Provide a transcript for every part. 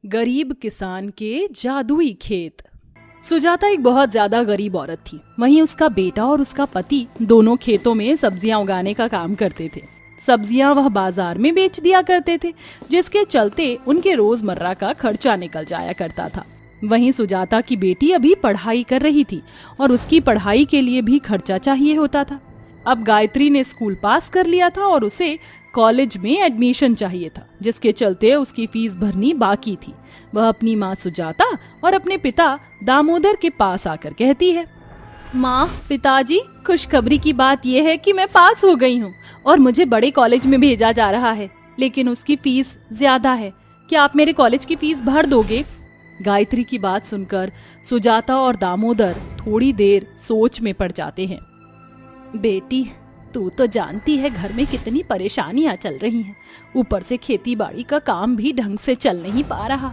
गरीब किसान के जादुई खेत। सुजाता एक बहुत ज्यादा गरीब औरत थी। वहीं उसका बेटा और उसका पति दोनों खेतों में सब्जियां उगाने का काम करते थे। सब्जियां वह बाजार में बेच दिया करते थे, जिसके चलते उनके रोजमर्रा का खर्चा निकल जाया करता था। वहीं सुजाता की बेटी अभी पढ़ाई कर रही थी और उसकी पढ़ाई के लिए भी खर्चा चाहिए होता था। अब गायत्री ने स्कूल पास कर लिया था और उसे कॉलेज में एडमिशन चाहिए था, जिसके चलते उसकी फीस भरनी बाकी थी। वह अपनी माँ सुजाता और अपने पिता दामोदर के पास आकर कहती है, माँ, पिताजी, खुशखबरी की बात यह है कि मैं पास हो गई हूँ और मुझे बड़े कॉलेज में भेजा जा रहा है, लेकिन उसकी फीस ज्यादा है। क्या आप मेरे कॉलेज की फीस भर दोगे? गायत्री की बात सुनकर सुजाता और दामोदर थोड़ी देर सोच में पड़ जाते हैं। बेटी, तू तो जानती है घर में कितनी परेशानियां चल रही हैं। ऊपर से खेती बाड़ी का काम भी ढंग से चल नहीं पा रहा।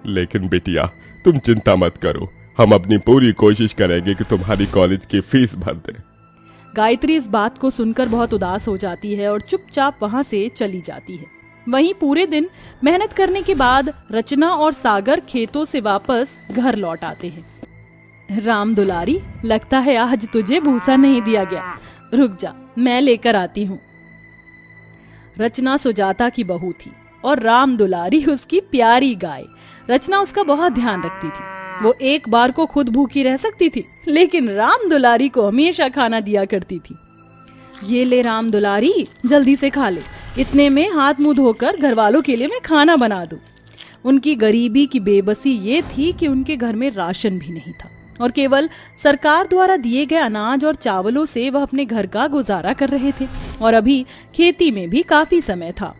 लेकिन बिटिया, तुम चिंता मत करो, हम अपनी पूरी कोशिश करेंगे कि तुम्हारी कॉलेज की फीस भर दें। गायत्री इस बात को सुनकर बहुत उदास हो जाती है और चुपचाप वहां से चली जाती है। वहीं पूरे दिन मेहनत करने के बाद रचना और सागर खेतों से वापस घर लौट आते हैं। राम दुलारी, लगता है आज तुझे भूसा नहीं दिया गया। रुक जा, मैं लेकर आती हूँ। रचना सुजाता की बहू थी और राम दुलारी उसकी प्यारी गाय। रचना उसका बहुत ध्यान रखती थी। वो एक बार को खुद भूखी रह सकती थी, लेकिन राम दुलारी को हमेशा खाना दिया करती थी। ये ले राम दुलारी, जल्दी से खा ले। इतने में हाथ मुंह धोकर घर वालों के लिए मैं खाना बना दूं। उनकी गरीबी की बेबसी ये थी कि उनके घर में राशन भी नहीं था और केवल सरकार द्वारा दिए गए अनाज और चावलों से वह अपने घर का गुजारा कर रहे थे और अभी खेती में भी काफी समय था।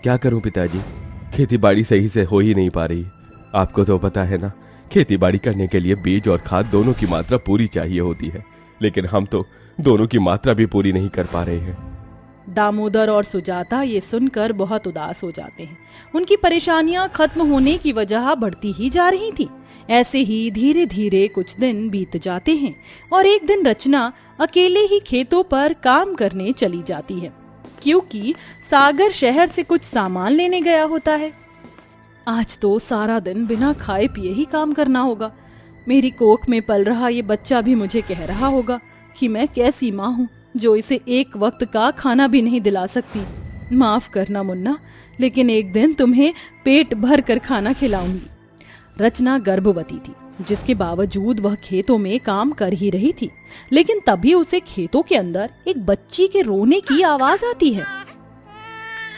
क्या करूं पिताजी, खेती बाड़ी सही से हो ही नहीं पा रही। आपको तो पता है ना, खेती बाड़ी करने के लिए बीज और खाद दोनों की मात्रा पूरी चाहिए होती है, लेकिन हम तो दोनों की मात्रा भी पूरी नहीं कर पा रहे हैं। दामोदर और सुजाता ये सुनकर बहुत उदास हो जाते हैं। उनकी परेशानियां खत्म होने की वजह बढ़ती ही जा रही थी। ऐसे ही धीरे धीरे कुछ दिन बीत जाते हैं और एक दिन रचना अकेले ही खेतों पर काम करने चली जाती है, क्योंकि सागर शहर से कुछ सामान लेने गया होता है। आज तो सारा दिन बिना खाए पिए ही काम करना होगा। मेरी कोख में पल रहा ये बच्चा भी मुझे कह रहा होगा कि मैं कैसी माँ हूँ जो इसे एक वक्त का खाना भी नहीं दिला सकती। माफ करना मुन्ना, लेकिन एक दिन तुम्हें पेट भर कर खाना खिलाऊंगी। रचना गर्भवती थी, जिसके बावजूद वह खेतों में काम कर ही रही थी, लेकिन तभी उसे खेतों के अंदर एक बच्ची के रोने की आवाज आती है।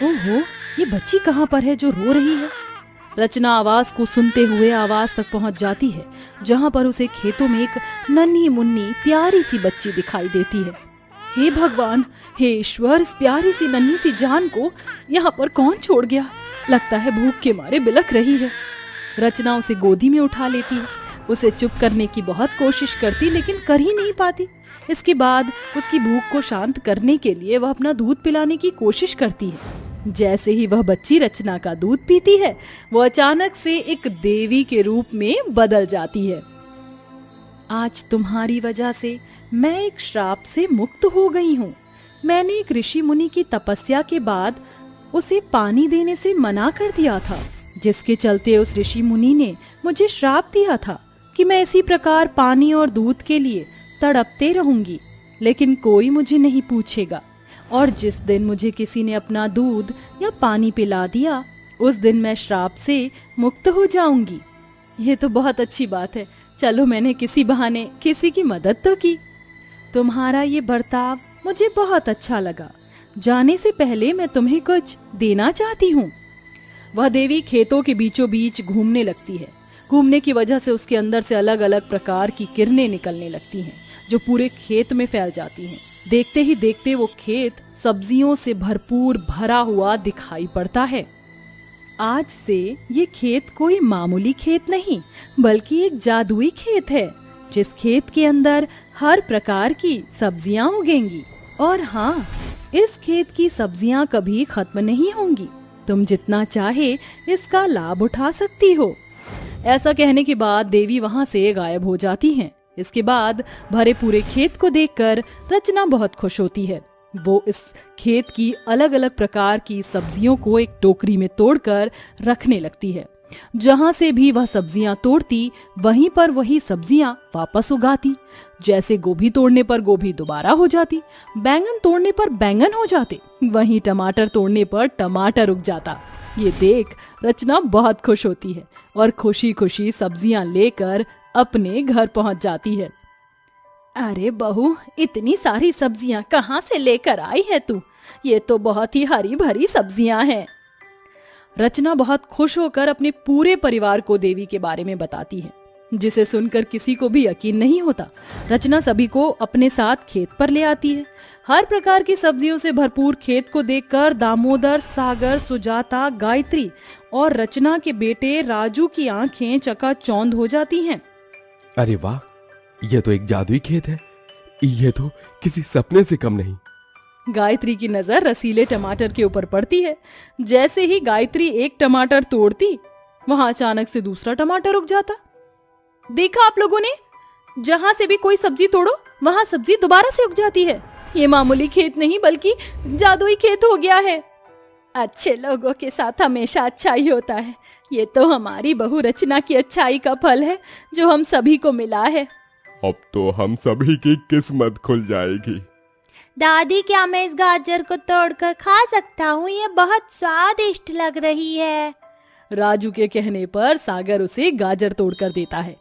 ओहो, ये बच्ची कहाँ पर है जो रो रही है? रचना आवाज को सुनते हुए आवाज तक पहुंच जाती है, जहां पर उसे खेतों में एक नन्ही मुन्नी प्यारी सी बच्ची दिखाई देती है। हे भगवान, हे ईश्वर, इस प्यारी सी नन्ही सी जान को यहाँ पर कौन छोड़ गया? लगता है भूख के मारे बिलख रही है। रचना उसे गोदी में उठा लेती है। उसे चुप करने की बहुत कोशिश करती, लेकिन कर ही नहीं पाती। इसके बाद उसकी भूख को शांत करने के लिए वह अपना दूध पिलाने की कोशिश करती है। जैसे ही वह बच्ची रचना का दूध पीती है, वो अचानक से एक देवी के रूप में बदल जाती है। आज तुम्हारी वजह से मैं एक श्राप से मुक्त हो गई हूँ। मैंने एक ऋषि मुनि की तपस्या के बाद उसे पानी देने से मना कर दिया था, जिसके चलते उस ऋषि मुनि ने मुझे श्राप दिया था कि मैं इसी प्रकार पानी और दूध के लिए तड़पते रहूंगी, लेकिन कोई मुझे नहीं पूछेगा। और जिस दिन मुझे किसी ने अपना दूध या पानी पिला दिया, उस दिन मैं श्राप से मुक्त हो जाऊंगी। ये तो बहुत अच्छी बात है। चलो, मैंने किसी बहाने किसी की मदद तो की। तुम्हारा ये बर्ताव मुझे बहुत अच्छा लगा। जाने से पहले मैं तुम्हें कुछ देना चाहती हूँ। वह देवी खेतों के बीचों बीच घूमने लगती है। घूमने की वजह से उसके अंदर से अलग अलग प्रकार की किरणें निकलने लगती हैं, जो पूरे खेत में फैल जाती हैं। देखते ही देखते वो खेत सब्जियों से भरपूर भरा हुआ दिखाई पड़ता है। आज से ये खेत कोई मामूली खेत नहीं, बल्कि एक जादुई खेत है, जिस खेत के अंदर हर प्रकार की सब्जियां उगेंगी। और हाँ, इस खेत की सब्जियां कभी खत्म नहीं होंगी। तुम जितना चाहे इसका लाभ उठा सकती हो। ऐसा कहने के बाद देवी वहां से गायब हो जाती हैं। इसके बाद भरे पूरे खेत को देखकर रचना बहुत खुश होती है। वो इस खेत की अलग अलग प्रकार की सब्जियों को एक टोकरी में तोड़कर रखने लगती है जहाँ से भी वह सब्जियां तोड़ती वहीं पर वही सब्जियां वापस उगाती। जैसे गोभी तोड़ने पर गोभी दोबारा हो जाती, बैंगन तोड़ने पर बैंगन हो जाते, वहीं टमाटर तोड़ने पर टमाटर उग जाता। ये देख रचना बहुत खुश होती है और खुशी खुशी सब्जियां लेकर अपने घर पहुंच जाती है। अरे बहू, इतनी सारी सब्जियां कहाँ से लेकर आई है तू? ये तो बहुत ही हरी भरी सब्जियां हैं। रचना बहुत खुश होकर अपने पूरे परिवार को देवी के बारे में बताती है, जिसे सुनकर किसी को भी यकीन नहीं होता। रचना सभी को अपने साथ खेत पर ले आती है। हर प्रकार की सब्जियों से भरपूर खेत को देखकर दामोदर, सागर, सुजाता, गायत्री और रचना के बेटे राजू की आंखें चकाचौंध हो जाती हैं। अरे वाह, ये तो एक जादुई खेत है। ये तो किसी सपने से कम नहीं। गायत्री की नजर रसीले टमाटर के ऊपर पड़ती है। जैसे ही गायत्री एक टमाटर तोड़ती, वहां अचानक से दूसरा टमाटर उग जाता। देखा आप लोगों ने, जहां से भी कोई सब्जी तोड़ो वहां सब्जी दोबारा से उग जाती है। ये मामूली खेत नहीं बल्कि जादुई खेत हो गया है। अच्छे लोगों के साथ हमेशा अच्छा ही होता है। ये तो हमारी बहू रचना की अच्छाई का फल है जो हम सभी को मिला है। अब तो हम सभी की किस्मत खुल जाएगी। दादी, क्या मैं इस गाजर को तोड़कर खा सकता हूँ? ये बहुत स्वादिष्ट लग रही है। राजू के कहने पर सागर उसे गाजर तोड़कर देता है।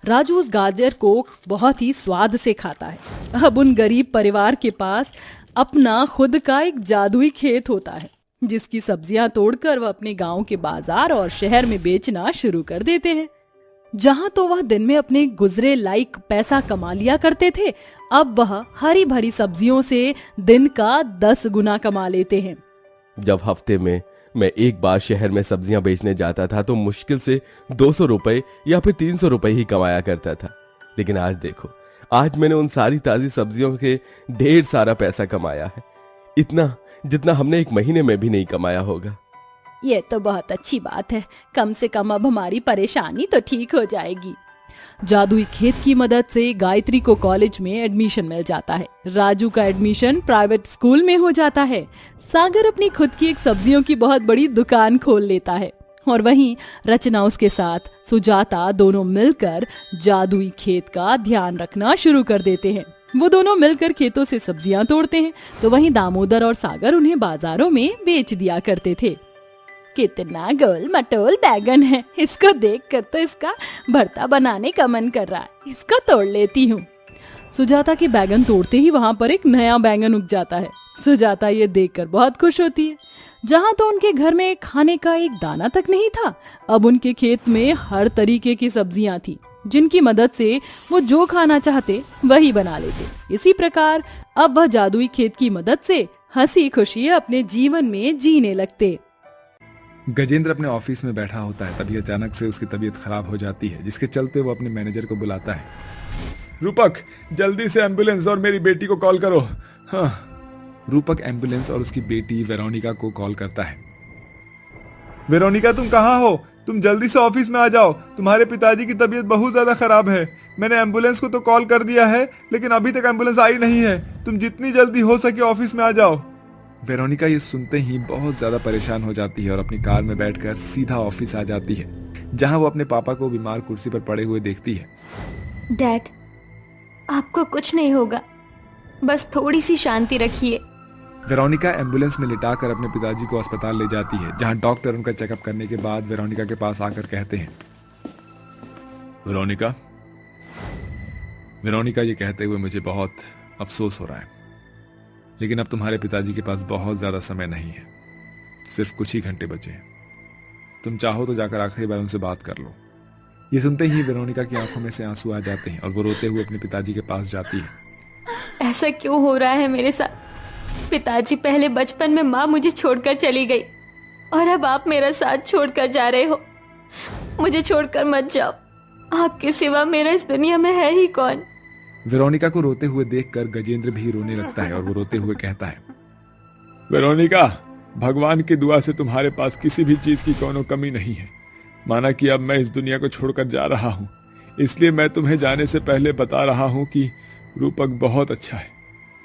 राजू उस गाजर को बहुत ही स्वाद से खाता है। अब उन गरीब परिवार के पास अपना खुद का एक जादुई खेत होता है, जिसकी सब्जियां तोड़कर वह अपने गांव के बाजार और शहर में बेचना शुरू कर देते हैं। जहां तो वह दिन में अपने गुजरे लायक पैसा कमा लिया करते थे, अब वह हरी भरी सब्जियों से दिन का 10 गुना कमा लेते हैं। जब हफ्ते में मैं एक बार शहर में सब्जियां बेचने जाता था तो मुश्किल से 200 रुपए या फिर 300 रुपए ही कमाया करता था। लेकिन आज देखो, आज मैंने उन सारी ताजी सब्जियों के ढेर सारा पैसा कमाया है, इतना जितना हमने एक महीने में भी नहीं कमाया होगा। ये तो बहुत अच्छी बात है। कम से कम अब हमारी परेशानी तो ठीक हो जाएगी। जादुई खेत की मदद से गायत्री को कॉलेज में एडमिशन मिल जाता है। राजू का एडमिशन प्राइवेट स्कूल में हो जाता है। सागर अपनी खुद की एक सब्जियों की बहुत बड़ी दुकान खोल लेता है और वहीं रचना उसके साथ सुजाता दोनों मिलकर जादुई खेत का ध्यान रखना शुरू कर देते हैं। वो दोनों मिलकर खेतों से सब्जियां तोड़ते हैं तो वहीं दामोदर और सागर उन्हें बाजारों में बेच दिया करते थे। कितना गोल मटोल बैगन है, इसको देखकर तो इसका भरता बनाने का मन कर रहा है, इसको तोड़ लेती हूँ। सुजाता के बैगन तोड़ते ही वहां पर एक नया बैगन उग जाता है। सुजाता ये देखकर बहुत खुश होती है। जहाँ तो उनके घर में खाने का एक दाना तक नहीं था, अब उनके खेत में हर तरीके की सब्जियां थी, जिनकी मदद से वो जो खाना चाहते वही बना लेते। इसी प्रकार अब वह जादुई खेत की मदद से हंसी खुशी अपने जीवन में जीने लगते। गजेंद्र अपने ऑफिस में बैठा होता है, तभी अचानक से उसकी तबीयत खराब हो जाती है, जिसके चलते वो अपने मैनेजर को बुलाता है। रूपक, जल्दी से एम्बुलेंस और मेरी बेटी को कॉल करो। हाँ। रूपक एम्बुलेंस और उसकी बेटी वेरोनिका को कॉल करता है। वेरोनिका, तुम कहाँ हो? तुम जल्दी से ऑफिस में आ जाओ, तुम्हारे पिताजी की तबीयत बहुत ज्यादा खराब है। मैंने एम्बुलेंस को तो कॉल कर दिया है, लेकिन अभी तक एम्बुलेंस आई नहीं है। तुम जितनी जल्दी हो सके ऑफिस में आ जाओ। वेरोनिका ये सुनते ही बहुत ज्यादा परेशान हो जाती है और अपनी कार में बैठकर सीधा ऑफिस आ जाती है, जहां वो अपने पापा को बीमार कुर्सी पर पड़े हुए देखती है। डैड, आपको कुछ नहीं होगा, बस थोड़ी सी शांति रखिए। वेरोनिका एम्बुलेंस में लिटाकर अपने पिताजी को अस्पताल ले जाती है, जहां डॉक्टर उनका चेकअप करने के बाद वेरोनिका के पास आकर कहते हैं, वेरोनिका, ये कहते हुए मुझे बहुत अफसोस हो रहा है, लेकिन अब तुम्हारे पिताजी के पास बहुत ज्यादा समय नहीं है, सिर्फ कुछ ही घंटे बचे हैं। तुम चाहो तो जाकर आखिरी बार उनसे बात कर लो। ये सुनते ही वेरोनिका की आंखों में से आंसू आ जाते हैं और वो रोते हुए अपने पिताजी के पास जाती है। ऐसा क्यों हो रहा है मेरे साथ? पिताजी, पहले बचपन में माँ मुझे छोड़कर चली गई और अब आप मेरा साथ छोड़कर जा रहे हो। मुझे छोड़कर मत जाओ, आपके सिवा मेरा इस दुनिया में है ही कौन? वेरोनिका को रोते हुए देखकर गजेंद्र भी रोने लगता है और वो रोते हुए कहता है, वेरोनिका, भगवान की दुआ से तुम्हारे पास किसी भी चीज की कोनो कमी नहीं है। माना कि अब मैं इस दुनिया को छोड़कर जा रहा हूँ, इसलिए मैं तुम्हें जाने से पहले बता रहा हूँ कि रूपक बहुत अच्छा है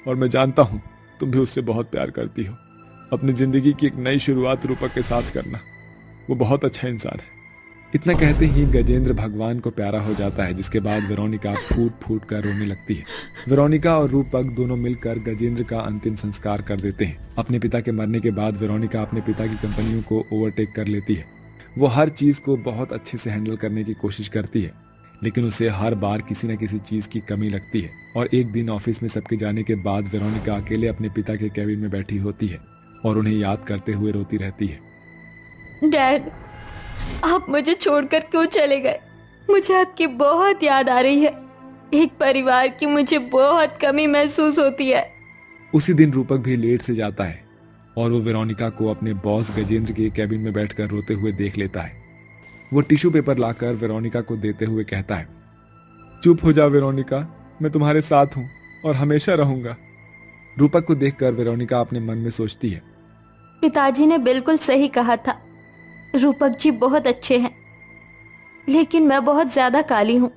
और मैं जानता हूँ तुम भी उससे बहुत प्यार करती हो। अपनी जिंदगी की एक नई शुरुआत रूपक के साथ करना, वो बहुत अच्छा इंसान है। इतना कहते ही गजेंद्र भगवान को प्यारा हो जाता है, जिसके बाद वेरोनिका फूट फूट कर रोने लगती है। वेरोनिका और रूपक दोनों मिलकर गजेंद्र का अंतिम संस्कार कर देते हैं। अपने पिता के मरने के बाद वेरोनिका अपने पिता की कंपनियों को ओवरटेक कर लेती है। वो हर चीज को बहुत अच्छे से हैंडल करने की कोशिश करती है, लेकिन उसे हर बार किसी न किसी चीज की कमी लगती है। और एक दिन ऑफिस में सबके जाने के बाद वेरोनिका अकेले अपने पिता के कैबिन में बैठी होती है और उन्हें याद करते हुए रोती रहती है। डैड, आप मुझे छोड़कर क्यों चले गए? मुझे आपकी बहुत याद आ रही है। एक परिवार की मुझे बहुत कमी महसूस होती है। उसी दिन रूपक भी लेट से जाता है और वो वेरोनिका को अपने बॉस गजेंद्र के कैबिन में बैठकर रोते हुए देख लेता है। वो टिश्यू पेपर लाकर वेरोनिका को देते हुए कहता है, चुप हो जा वेरोनिका, मैं तुम्हारे साथ हूं और हमेशा रहूंगा। रूपक को देखकर वेरोनिका अपने मन में सोचती है, पिताजी ने बिल्कुल सही कहा था। रूपक जी बहुत अच्छे हैं, लेकिन मैं बहुत ज्यादा काली हूँ।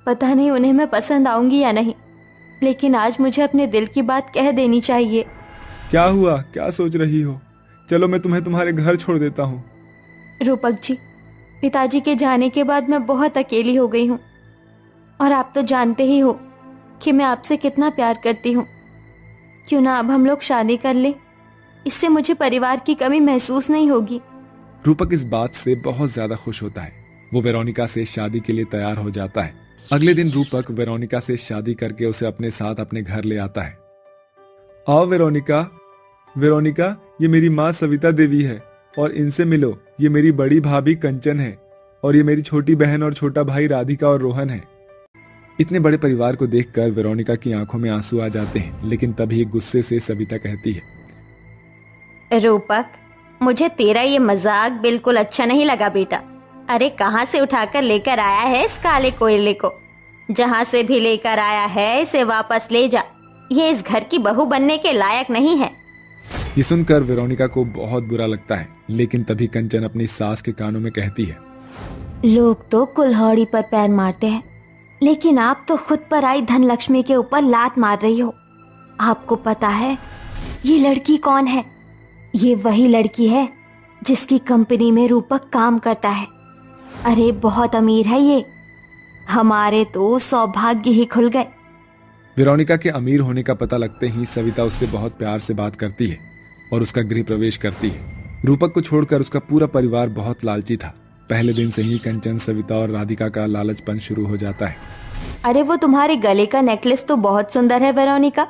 पता नहीं उन्हें मैं पसंद आऊंगी या नहीं, लेकिन आज मुझे अपने दिल की बात कह देनी चाहिए। क्या हुआ, क्या सोच रही हो? चलो मैं तुम्हें तुम्हारे घर छोड़ देता हूँ। रूपक जी, पिताजी के जाने के बाद मैं बहुत अकेली हो गई हूँ, और आप तो जानते ही हो कि मैं आपसे कितना प्यार करती हूँ। क्यों ना अब हम लोग शादी कर लें, इससे मुझे परिवार की कमी महसूस नहीं होगी। रूपक इस बात से बहुत ज्यादा खुश होता है। वो वेरोनिका से शादी के लिए तैयार हो जाता है। अगले दिन रूपक वेरोनिका से शादी करके उसे अपने साथ अपने घर ले आता है। आओ वेरोनिका, वेरोनिका, ये मेरी माँ सविता देवी है और इनसे मिलो। ये मेरी बड़ी भाभी कंचन है और ये मेरी छोटी बहन और छोटा भाई राधिका और रोहन है। इतने बड़े परिवार को देखकर वेरोनिका की आंखों में आंसू आ जाते हैं, लेकिन तभी गुस्से से सविता कहती है, रूपक, मुझे तेरा ये मजाक बिल्कुल अच्छा नहीं लगा बेटा। अरे कहाँ से उठाकर लेकर आया है इस काले कोयले को? जहाँ से भी लेकर आया है इसे वापस ले जा। ये इस घर की बहू बनने के लायक नहीं है। ये सुनकर वेरोनिका को बहुत बुरा लगता है, लेकिन तभी कंचन अपनी सास के कानों में कहती है, लोग तो कुल्हाड़ी पर पैर मारते हैं, लेकिन आप तो खुद पर आई धन लक्ष्मी के ऊपर लात मार रही हो। आपको पता है ये लड़की कौन है? ये वही लड़की है जिसकी कंपनी में रूपक काम करता है। अरे बहुत अमीर है ये। हमारे तो सौभाग्य ही खुल गए। वेरोनिका के अमीर होने का पता लगते ही सविता उससे बहुत प्यार से बात करती है और उसका गृह प्रवेश करती है। रूपक को छोड़कर उसका पूरा परिवार बहुत लालची था। पहले दिन से ही कंचन, सविता और राधिका का लालचपन शुरू हो जाता है। अरे वो तुम्हारे गले का नेकलेस तो बहुत सुंदर है वेरोनिका।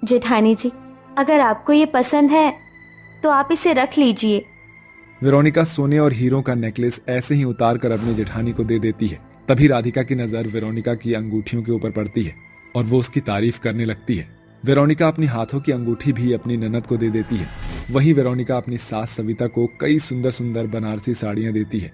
जेठानी जी, अगर आपको ये पसंद है तो आप इसे रख लीजिए। वेरोनिका सोने और हीरों का नेकलेस ऐसे ही उतार कर अपनी जेठानी को दे देती है। तभी राधिका की नजर वेरोनिका की अंगूठियों के ऊपर पड़ती है और वो उसकी तारीफ करने लगती है। वेरोनिका अपनी हाथों की अंगूठी भी अपनी ननद को दे देती है। वहीं वेरोनिका अपनी सास सविता को कई सुंदर सुंदर बनारसी साड़ियां देती है,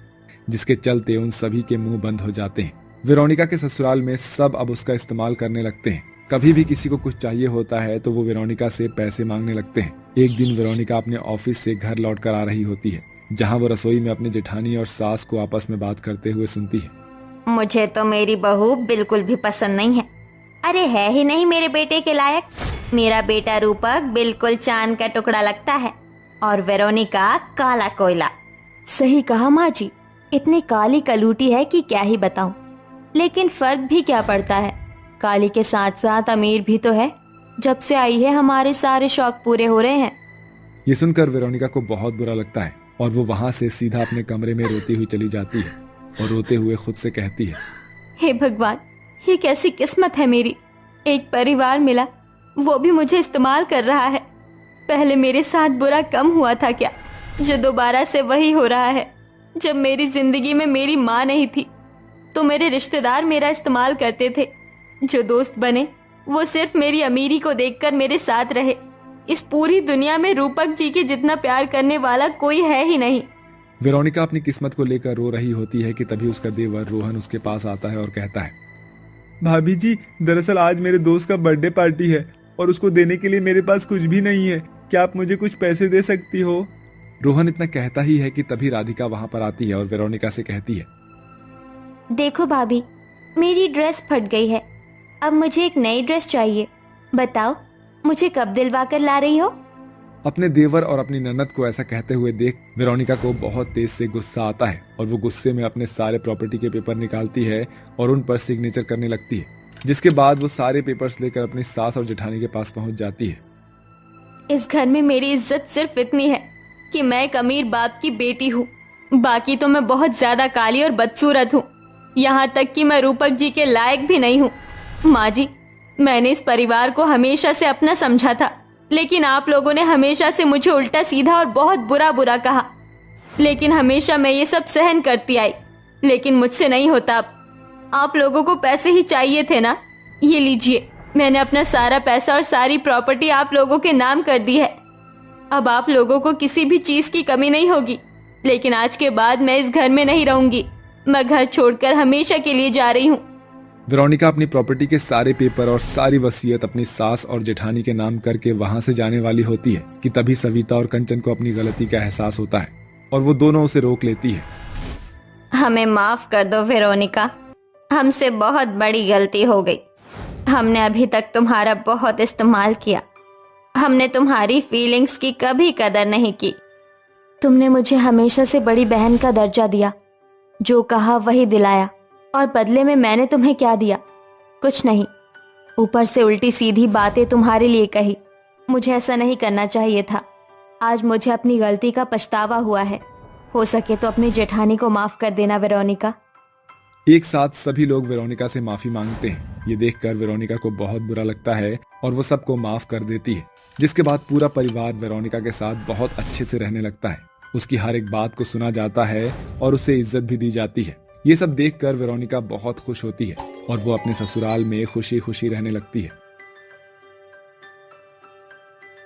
जिसके चलते उन सभी के मुंह बंद हो जाते हैं। वेरोनिका के ससुराल में सब अब उसका इस्तेमाल करने लगते हैं। कभी भी किसी को कुछ चाहिए होता है तो वो वेरोनिका से पैसे मांगने लगते हैं। एक दिन वेरोनिका अपने ऑफिस से घर लौटकर आ रही होती है, जहां वो रसोई में अपनी जेठानी और सास को आपस में बात करते हुए सुनती है। मुझे तो मेरी बहू बिल्कुल भी पसंद नहीं है। अरे है ही नहीं मेरे बेटे के लायक। मेरा बेटा रूपक बिल्कुल चांद का टुकड़ा लगता है और वेरोनिका काला कोयला। सही कहा माँ जी, इतनी काली कलूटी है कि क्या ही बताऊं। लेकिन फर्क भी क्या पड़ता है, काली के साथ साथ अमीर भी तो है। जब से आई है हमारे सारे शौक पूरे हो रहे हैं। ये सुनकर वेरोनिका को बहुत बुरा लगता है और वो वहां से सीधा अपने कमरे में रोती हुई चली जाती है और रोते हुए खुद से कहती है, हे भगवान, ये कैसी किस्मत है मेरी। एक परिवार मिला, वो भी मुझे इस्तेमाल कर रहा है। पहले मेरे साथ बुरा कम हुआ था क्या, जो दोबारा से वही हो रहा है। जब मेरी जिंदगी में मेरी माँ नहीं थी तो मेरे रिश्तेदार मेरा इस्तेमाल करते थे। जो दोस्त बने वो सिर्फ मेरी अमीरी को देखकर मेरे साथ रहे। इस पूरी दुनिया में रूपक जी के जितना प्यार करने वाला कोई है ही नहीं। वेरोनिका अपनी किस्मत को लेकर रो रही होती है कि तभी उसका देवर रोहन उसके पास आता है और कहता है, भाभी जी, दरअसल आज मेरे दोस्त का बर्थडे पार्टी है और उसको देने के लिए मेरे पास कुछ भी नहीं है। क्या आप मुझे कुछ पैसे दे सकती हो? रोहन इतना कहता ही है कि तभी राधिका वहां पर आती है और वेरोनिका से कहती है, देखो भाभी, मेरी ड्रेस फट गई है। अब मुझे एक नई ड्रेस चाहिए। बताओ मुझे कब दिलवा कर ला रही हो? अपने देवर और अपनी ननद को ऐसा कहते हुए देख वेरोनिका को बहुत तेज से गुस्सा आता है और वो गुस्से में अपने सारे प्रॉपर्टी के पेपर निकालती है और उन पर सिग्नेचर करने लगती है, जिसके बाद वो सारे पेपर्स लेकर अपनी सास और जेठानी के पास पहुंच जाती है। इस घर में मेरी इज्जत सिर्फ इतनी है कि मैं एक अमीर बाप की बेटी हूँ, बाकी तो मैं बहुत ज्यादा काली और बदसूरत हूँ। यहाँ तक कि मैं रूपक जी के लायक भी नहीं हूँ। माँ जी, मैंने इस परिवार को हमेशा से अपना समझा था, लेकिन आप लोगों ने हमेशा से मुझे उल्टा सीधा और बहुत बुरा बुरा कहा। लेकिन हमेशा मैं ये सब सहन करती आई, लेकिन मुझसे नहीं होता अब। आप लोगों को पैसे ही चाहिए थे ना, ये लीजिए, मैंने अपना सारा पैसा और सारी प्रॉपर्टी आप लोगों के नाम कर दी है। अब आप लोगों को किसी भी चीज की कमी नहीं होगी। लेकिन आज के बाद मैं इस घर में नहीं रहूंगी। मैं घर छोड़कर हमेशा के लिए जा रही हूँ। वेरोनिका अपनी प्रॉपर्टी के सारे पेपर और सारी वसीयत अपनी सास और जेठानी के नाम करके वहां से जाने वाली होती है कि तभी सविता और कंचन को अपनी गलती का एहसास होता है और वो दोनों उसे रोक लेती है। हमें माफ कर दो वेरोनिका, हमसे बहुत बड़ी गलती हो गई। हमने अभी तक तुम्हारा बहुत इस्तेमाल किया। हमने तुम्हारी फीलिंग्स की कभी कदर नहीं की। तुमने मुझे हमेशा से बड़ी बहन का दर्जा दिया, जो कहा वही दिलाया, और बदले में मैंने तुम्हें क्या दिया? कुछ नहीं, ऊपर से उल्टी सीधी बातें तुम्हारे लिए कही। मुझे ऐसा नहीं करना चाहिए था। आज मुझे अपनी गलती का पछतावा हुआ है। हो सके तो अपनी जेठानी को माफ कर देना वेरोनिका। एक साथ सभी लोग वेरोनिका से माफी मांगते हैं। ये देखकर वेरोनिका को बहुत बुरा लगता है और वो सबको माफ कर देती है, जिसके बाद पूरा परिवार वेरोनिका के साथ बहुत अच्छे से रहने लगता है। उसकी हर एक बात को सुना जाता है और उसे इज्जत भी दी जाती है। ये सब देखकर वेरोनिका बहुत खुश होती है और वो अपने ससुराल में खुशी खुशी रहने लगती है।